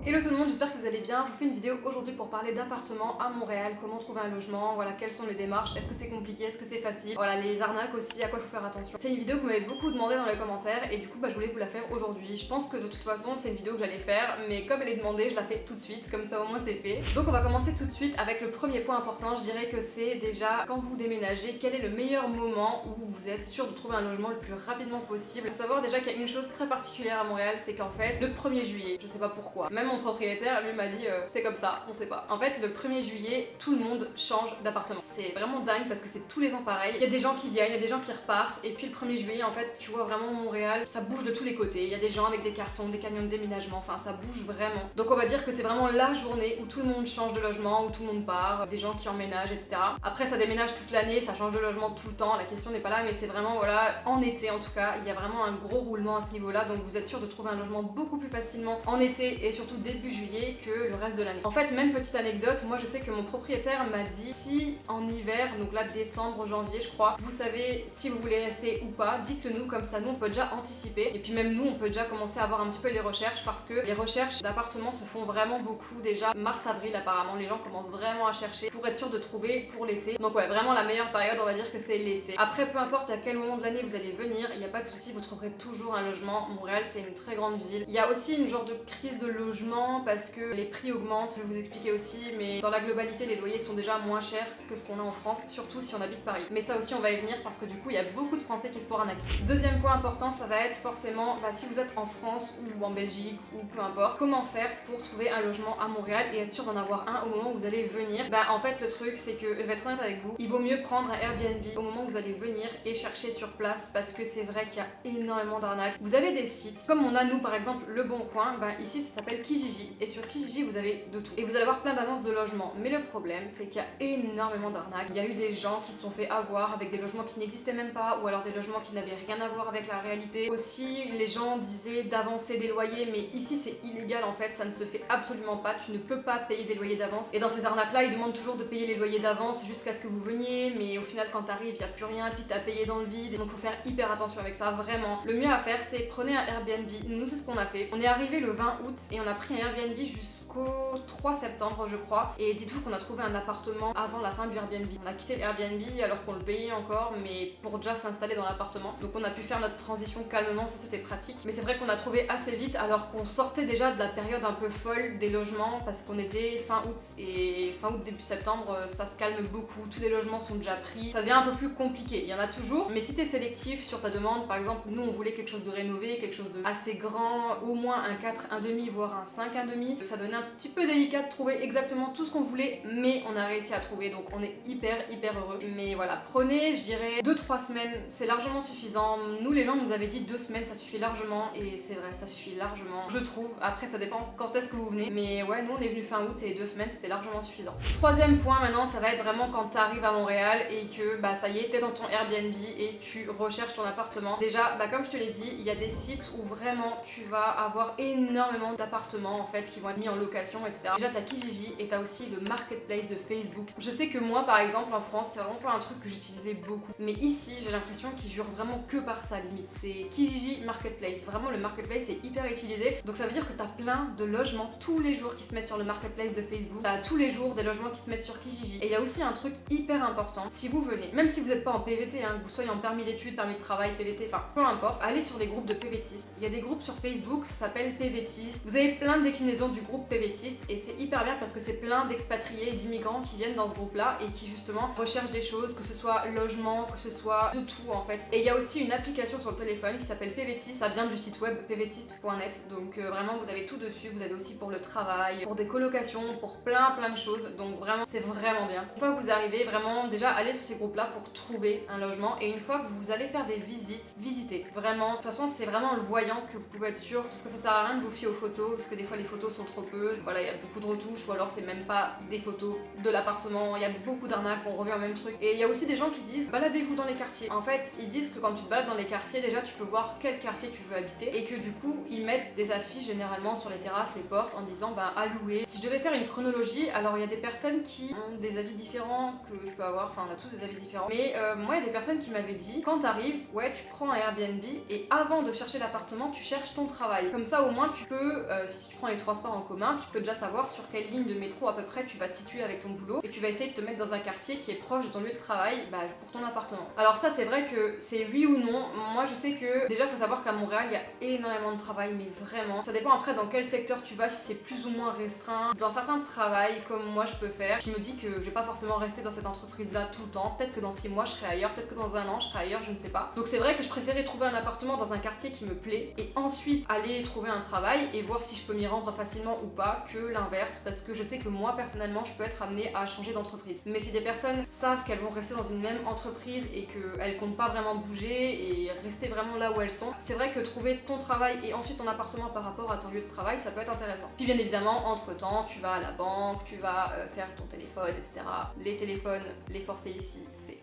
Hello tout le monde, j'espère que vous allez bien. Je vous fais une vidéo aujourd'hui pour parler d'appartements à Montréal, comment trouver un logement, voilà, quelles sont les démarches, est-ce que c'est compliqué, est-ce que c'est facile, voilà, les arnaques aussi, à quoi il faut faire attention. C'est une vidéo que vous m'avez beaucoup demandé dans les commentaires et du coup je voulais vous la faire aujourd'hui. Je pense que de toute façon c'est une vidéo que j'allais faire, mais comme elle est demandée, je la fais tout de suite, comme ça au moins c'est fait. Donc on va commencer tout de suite avec le premier point important. Je dirais que c'est déjà quand vous déménagez, quel est le meilleur moment où vous êtes sûr de trouver un logement le plus rapidement possible. Il faut savoir déjà qu'il y a une chose très particulière à Montréal, c'est qu'en fait le 1er juillet, je sais pas pourquoi, même mon propriétaire lui m'a dit c'est comme ça, on sait pas. En fait le 1er juillet tout le monde change d'appartement. C'est vraiment dingue parce que c'est tous les ans pareil. Il y a des gens qui viennent, il y a des gens qui repartent et puis le 1er juillet en fait tu vois vraiment Montréal, ça bouge de tous les côtés. Il y a des gens avec des cartons, des camions de déménagement, enfin ça bouge vraiment. Donc on va dire que c'est vraiment la journée où tout le monde change de logement, où tout le monde part, des gens qui emménagent, etc. Après ça déménage toute l'année, ça change de logement tout le temps, la question n'est pas là, mais c'est vraiment voilà, en été en tout cas, il y a vraiment un gros roulement à ce niveau-là, donc vous êtes sûr de trouver un logement beaucoup plus facilement en été et surtout début juillet que le reste de l'année. En fait, même petite anecdote, moi je sais que mon propriétaire m'a dit si en hiver, donc là décembre, janvier je crois, vous savez si vous voulez rester ou pas, dites-le nous, comme ça nous on peut déjà anticiper et puis même nous on peut déjà commencer à voir un petit peu les recherches parce que les recherches d'appartements se font vraiment beaucoup déjà mars-avril apparemment, les gens commencent vraiment à chercher pour être sûr de trouver pour l'été. Donc ouais, vraiment la meilleure période on va dire que c'est l'été. Après peu importe à quel moment de l'année vous allez venir, il n'y a pas de souci, vous trouverez toujours un logement. Montréal c'est une très grande ville. Il y a aussi une genre de crise de logement parce que les prix augmentent, je vais vous expliquer aussi, mais dans la globalité les loyers sont déjà moins chers que ce qu'on a en France, surtout si on habite Paris. Mais ça aussi on va y venir parce que du coup il y a beaucoup de Français qui se font arnaquer. Deuxième point important, ça va être forcément si vous êtes en France ou en Belgique ou peu importe, comment faire pour trouver un logement à Montréal et être sûr d'en avoir un au moment où vous allez venir. En fait le truc c'est que, je vais être honnête avec vous, il vaut mieux prendre un Airbnb au moment où vous allez venir et chercher sur place parce que c'est vrai qu'il y a énormément d'arnaques. Vous avez des sites, comme on a nous par exemple Le Bon Coin, ici ça s'appelle Kijiji et sur Kijiji vous avez de tout. Et vous allez avoir plein d'annonces de logements, mais le problème c'est qu'il y a énormément d'arnaques. Il y a eu des gens qui se sont fait avoir avec des logements qui n'existaient même pas ou alors des logements qui n'avaient rien à voir avec la réalité. Aussi les gens disaient d'avancer des loyers, mais ici c'est illégal en fait, ça ne se fait absolument pas, tu ne peux pas payer des loyers d'avance. Et dans ces arnaques là ils demandent toujours de payer les loyers d'avance jusqu'à ce que vous veniez, mais au final quand t'arrives il n'y a plus rien, puis t'as payé dans le vide, donc faut faire hyper attention avec ça, vraiment. Le mieux à faire c'est prenez un Airbnb, nous c'est ce qu'on a fait. On est arrivé le 20 août et on a pris un Airbnb jusqu'au 3 septembre je crois, et dites-vous qu'on a trouvé un appartement avant la fin du Airbnb. On a quitté l'Airbnb alors qu'on le payait encore, mais pour déjà s'installer dans l'appartement, donc on a pu faire notre transition calmement, ça c'était pratique. Mais c'est vrai qu'on a trouvé assez vite alors qu'on sortait déjà de la période un peu folle des logements parce qu'on était fin août et fin août début septembre ça se calme beaucoup, tous les logements sont déjà pris, ça devient un peu plus compliqué, il y en a toujours, mais si t'es sélectif sur ta demande, par exemple nous on voulait quelque chose de rénové, quelque chose de assez grand, au moins un 4, un demi, voire un 5, un demi, ça donnait un petit peu délicat de trouver exactement tout ce qu'on voulait, mais on a réussi à trouver, donc on est hyper heureux. Mais voilà, prenez je dirais 2-3 semaines, c'est largement suffisant. Nous les gens nous avaient dit 2 semaines ça suffit largement, et c'est vrai ça suffit largement je trouve, après ça dépend quand est-ce que vous venez, mais ouais nous on est venu fin août et 2 semaines c'était largement suffisant. Troisième point maintenant, ça va être vraiment quand tu arrives à Montréal et que ça y est, t'es dans ton Airbnb et tu recherches ton appartement. Déjà, comme je te l'ai dit, il y a des sites où vraiment tu vas avoir énormément d'appartements en fait qui vont être mis en location, etc. Déjà t'as Kijiji et t'as aussi le marketplace de Facebook. Je sais que moi par exemple en France c'est vraiment pas un truc que j'utilisais beaucoup, mais ici j'ai l'impression qu'ils jurent vraiment que par ça limite. C'est Kijiji Marketplace, vraiment le marketplace est hyper utilisé, donc ça veut dire que t'as plein de logements tous les jours qui se mettent sur le marketplace de Facebook, t'as tous les jours des logements qui se mettent sur Kijiji. Et il y a aussi un truc hyper important, si vous venez, même si vous n'êtes pas en PVT, que vous soyez en permis d'études, permis de travail, PVT, enfin peu importe, allez sur les groupes de PVTistes. Il y a des groupes sur Facebook, ça s'appelle PVTistes. Vous avez plein de déclinaisons du groupe PVTistes et c'est hyper bien parce que c'est plein d'expatriés et d'immigrants qui viennent dans ce groupe là et qui justement recherchent des choses, que ce soit logement, que ce soit de tout en fait. Et il y a aussi une application sur le téléphone qui s'appelle PVTist, ça vient du site web pvtist.net, donc vraiment vous avez tout dessus, vous avez aussi pour le travail, pour des colocations, pour plein de choses, donc vraiment c'est vraiment bien. Une fois que vous arrivez, vraiment déjà allez sur ces groupes là pour trouver un logement, et une fois que vous allez faire des visites, visitez vraiment. De toute façon c'est vraiment en le voyant que vous pouvez être sûr, parce que ça sert à rien de vous fier aux photos, parce que des fois les photos sont trop peu, voilà il y a beaucoup de retouches, ou alors c'est même pas des photos de l'appartement, il y a beaucoup d'arnaques, on revient au même truc. Et il y a aussi des gens qui disent baladez-vous dans les quartiers. En fait ils disent que quand tu te balades dans les quartiers, déjà tu peux voir quel quartier tu veux habiter, et que du coup ils mettent des affiches généralement sur les terrasses, les portes, en disant à louer. Si je devais faire une chronologie, alors il y a des personnes qui ont des avis différents que je peux avoir, enfin on a tous des avis différents, mais moi il y a des personnes qui m'avaient dit quand t'arrives, ouais tu prends un Airbnb et avant de chercher l'appartement tu cherches ton travail, comme ça au moins tu peux, si tu tu prends les transports en commun, tu peux déjà savoir sur quelle ligne de métro à peu près tu vas te situer avec ton boulot et tu vas essayer de te mettre dans un quartier qui est proche de ton lieu de travail pour ton appartement. Alors ça c'est vrai que c'est oui ou non. Moi je sais que déjà il faut savoir qu'à Montréal il y a énormément de travail, mais vraiment. Ça dépend après dans quel secteur tu vas, si c'est plus ou moins restreint. Dans certains travails comme moi je peux faire, je me dis que je vais pas forcément rester dans cette entreprise là tout le temps. Peut-être que dans 6 mois je serai ailleurs, peut-être que dans un an je serai ailleurs, je ne sais pas. Donc c'est vrai que je préférais trouver un appartement dans un quartier qui me plaît et ensuite aller trouver un travail et voir si je peux m'y rendre facilement ou pas, que l'inverse, parce que je sais que moi personnellement je peux être amenée à changer d'entreprise. Mais si des personnes savent qu'elles vont rester dans une même entreprise et qu'elles comptent pas vraiment bouger et rester vraiment là où elles sont, c'est vrai que trouver ton travail et ensuite ton appartement par rapport à ton lieu de travail, ça peut être intéressant. Puis bien évidemment, entre temps, tu vas à la banque, tu vas faire ton téléphone, etc. Les téléphones, les forfaits ici, c'est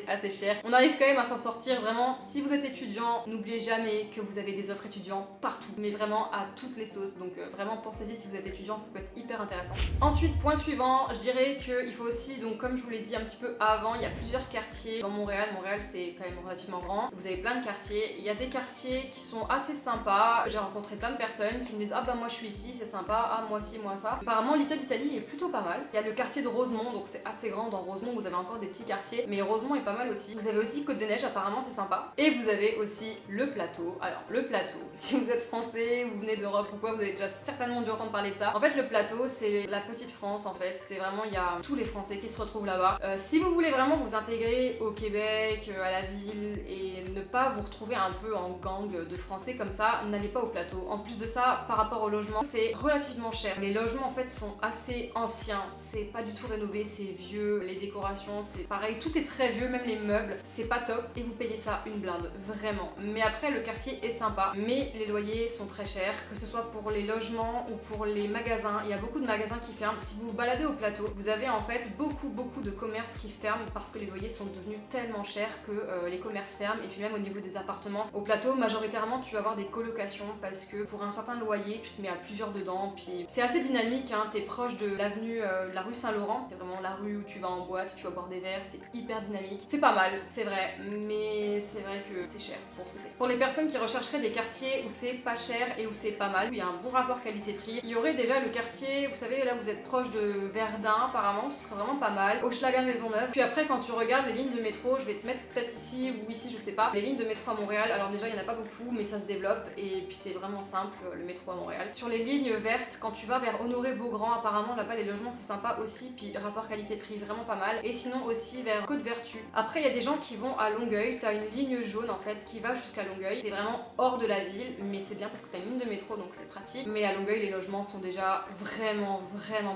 assez cher. On arrive quand même à s'en sortir vraiment. Si vous êtes étudiant, n'oubliez jamais que vous avez des offres étudiants partout, mais vraiment à toutes les sauces. Donc vraiment pensez-y, si vous êtes étudiant, ça peut être hyper intéressant. Ensuite, point suivant, je dirais qu'il faut aussi, donc comme je vous l'ai dit un petit peu avant, il y a plusieurs quartiers dans Montréal. Montréal c'est quand même relativement grand. Vous avez plein de quartiers. Il y a des quartiers qui sont assez sympas. J'ai rencontré plein de personnes qui me disent ah bah moi je suis ici, c'est sympa, ah moi ci, moi ça. Apparemment Little Italy est plutôt pas mal. Il y a le quartier de Rosemont, donc c'est assez grand. Dans Rosemont vous avez encore des petits quartiers, mais Rosemont est pas mal aussi. Vous avez aussi Côte-des-Neiges, apparemment c'est sympa. Et vous avez aussi le plateau. Alors le plateau, si vous êtes français ou vous venez d'Europe ou quoi, vous avez déjà certainement dû entendre parler de ça. En fait le plateau c'est la petite France en fait. C'est vraiment, il y a tous les Français qui se retrouvent là-bas. Si vous voulez vraiment vous intégrer au Québec, à la ville et ne pas vous retrouver un peu en gang de Français comme ça, n'allez pas au plateau. En plus de ça, par rapport au logement, c'est relativement cher. Les logements en fait sont assez anciens. C'est pas du tout rénové, c'est vieux. Les décorations, c'est pareil. Tout est très vieux, même les meubles. C'est pas top et vous payez ça une blinde, vraiment. Mais après, le quartier est sympa, mais les loyers sont très chers, que ce soit pour les logements ou pour les magasins. Il y a beaucoup de magasins qui ferment. Si vous vous baladez au plateau, vous avez en fait beaucoup de commerces qui ferment parce que les loyers sont devenus tellement chers que les commerces ferment. Et puis même au niveau des appartements, au plateau, majoritairement, tu vas avoir des colocations parce que pour un certain loyer, tu te mets à plusieurs dedans. Puis c'est assez dynamique, hein. T'es proche de l'avenue, la rue Saint-Laurent. C'est vraiment la rue où tu vas en boîte, tu vas boire des verres. C'est hyper dynamique. C'est pas mal, c'est vrai, mais c'est vrai que c'est cher pour ce que c'est. Pour les personnes qui rechercheraient des quartiers où c'est pas cher et où c'est pas mal, où il y a un bon rapport qualité-prix, il y aurait déjà le quartier, vous savez, là vous êtes proche de Verdun, apparemment, ce serait vraiment pas mal. Hochelaga Maisonneuve. Puis après, quand tu regardes les lignes de métro, je vais te mettre peut-être ici ou ici, je sais pas. Les lignes de métro à Montréal, alors déjà il y en a pas beaucoup, mais ça se développe et puis c'est vraiment simple le métro à Montréal. Sur les lignes vertes, quand tu vas vers Honoré-Beaugrand, apparemment là-bas les logements c'est sympa aussi, puis rapport qualité-prix vraiment pas mal. Et sinon aussi vers Côte-Vertu. Après il y a des gens qui vont à Longueuil, t'as une ligne jaune en fait qui va jusqu'à Longueuil. T'es vraiment hors de la ville, mais c'est bien parce que t'as une ligne de métro donc c'est pratique. Mais à Longueuil les logements sont déjà vraiment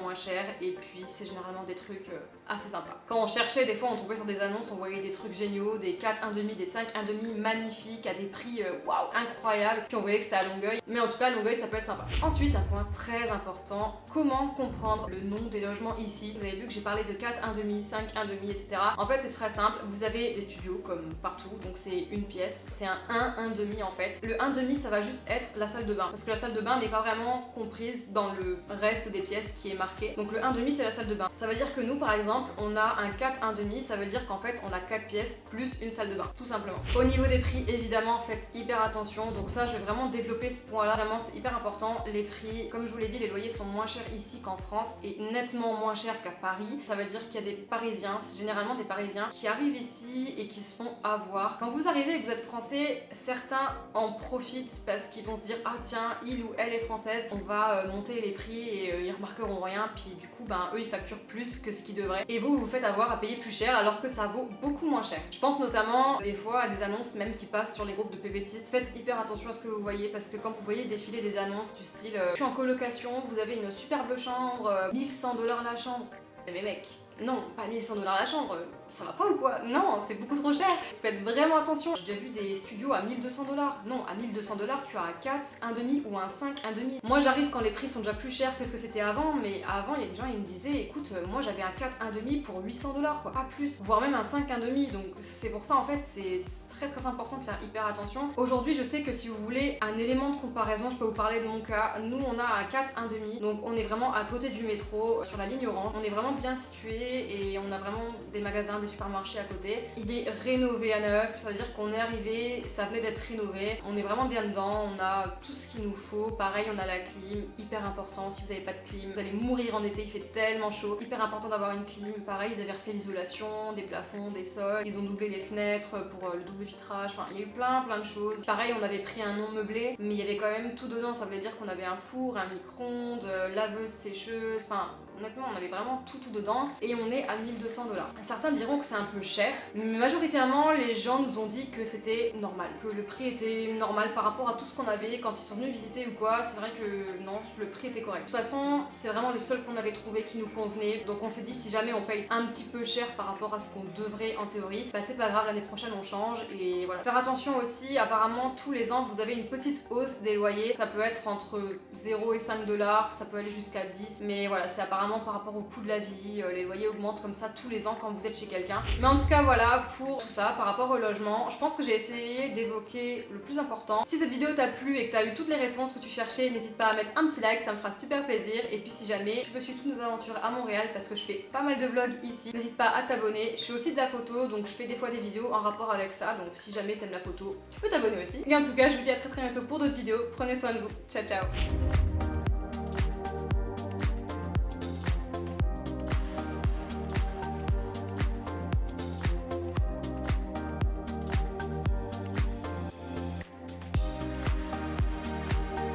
moins chers et puis c'est généralement des trucs assez sympas. Quand on cherchait, des fois on trouvait sur des annonces, on voyait des trucs géniaux, des 4 1,5, des 5 1,5 magnifiques à des prix waouh, incroyables. Puis on voyait que c'était à Longueuil, mais en tout cas Longueuil ça peut être sympa. Ensuite, un point très important, comment comprendre le nom des logements ici. Vous avez vu que j'ai parlé de 4 1,5, 5 1,5, etc. En fait c'est très simple, vous avez des studios comme partout, donc c'est une pièce, c'est un 1,5 en fait. Le 1,5 ça va juste être la salle de bain, parce que la salle de bain n'est pas vraiment comprise dans le reste des pièces qui est marqué. Donc le 1,5 c'est la salle de bain. Ça veut dire que nous par exemple, on a un 4 1,5, ça veut dire qu'en fait on a 4 pièces plus une salle de bain, tout simplement. Au niveau des prix, évidemment, faites hyper attention. Donc ça, je vais vraiment développer ce point-là. Vraiment, c'est hyper important. Les prix, comme je vous l'ai dit, les loyers sont moins chers ici qu'en France et nettement moins chers qu'à Paris. Ça veut dire qu'il y a des Parisiens, c'est généralement des Parisiens qui arrivent ici et qui se font avoir. Quand vous arrivez et que vous êtes français, certains en profitent parce qu'ils vont se dire ah tiens, il ou elle est française, on va monter les prix et ils remarqueront rien. Puis du coup, eux ils facturent plus que ce qu'ils devraient. Et vous vous faites avoir à payer plus cher alors que ça vaut beaucoup moins cher. Je pense notamment des fois à des annonces même qui passent sur les groupes de PVTistes. Faites hyper attention à ce que vous voyez parce que quand vous voyez défiler des annonces du style je suis en colocation, vous avez une superbe chambre, 1100 $ la chambre. Mais mec, non, pas 1100 $ la chambre, ça va pas ou quoi? Non, c'est beaucoup trop cher. Faites vraiment attention. J'ai déjà vu des studios à 1200 $. Non, à 1200 $, tu as un 4 1,5 ou un 5 1,5. Moi j'arrive quand les prix sont déjà plus chers que ce que c'était avant, mais avant il y a des gens ils me disaient écoute, moi j'avais un 4 1,5 pour 800 $ quoi, pas plus, voire même un 5 1,5. Donc c'est pour ça en fait c'est très important de faire hyper attention. Aujourd'hui je sais que si vous voulez un élément de comparaison, je peux vous parler de mon cas. Nous on a un 4 1,5, donc on est vraiment à côté du métro, sur la ligne orange. On est vraiment bien situé et on a vraiment des magasins, des supermarchés à côté. Il est rénové à neuf, ça veut dire qu'on est arrivé, ça venait d'être rénové. On est vraiment bien dedans, on a tout ce qu'il nous faut. Pareil, on a la clim, hyper important. Si vous n'avez pas de clim, vous allez mourir en été, il fait tellement chaud. Hyper important d'avoir une clim. Pareil, ils avaient refait l'isolation, des plafonds, des sols. Ils ont doublé les fenêtres pour le double vitrage. Enfin, il y a eu plein de choses. Pareil, on avait pris un non meublé, mais il y avait quand même tout dedans. Ça voulait dire qu'on avait un four, un micro-ondes, laveuse, sécheuse. Enfin, honnêtement, on avait vraiment tout dedans et on est à 1200 $. Certains diront que c'est un peu cher, mais majoritairement, les gens nous ont dit que c'était normal, que le prix était normal par rapport à tout ce qu'on avait quand ils sont venus visiter ou quoi. C'est vrai que non, le prix était correct. De toute façon, c'est vraiment le seul qu'on avait trouvé qui nous convenait. Donc on s'est dit, si jamais on paye un petit peu cher par rapport à ce qu'on devrait en théorie, bah c'est pas grave, l'année prochaine on change. Et voilà. Faire attention aussi, apparemment tous les ans vous avez une petite hausse des loyers. Ça peut être entre 0 et 5 $, ça peut aller jusqu'à 10, mais voilà, c'est apparemment par rapport au coût de la vie, les loyers augmentent comme ça tous les ans quand vous êtes chez quelqu'un. Mais en tout cas voilà pour tout ça par rapport au logement. Je pense que j'ai essayé d'évoquer le plus important. Si cette vidéo t'a plu et que t'as eu toutes les réponses que tu cherchais, n'hésite pas à mettre un petit like, ça me fera super plaisir. Et puis si jamais tu peux suivre toutes nos aventures à Montréal, parce que je fais pas mal de vlogs ici, n'hésite pas à t'abonner. Je fais aussi de la photo, donc je fais des fois des vidéos en rapport avec ça, donc si jamais t'aimes la photo, tu peux t'abonner aussi. Et en tout cas, je vous dis à très bientôt pour d'autres vidéos. Prenez soin de vous. Ciao ciao.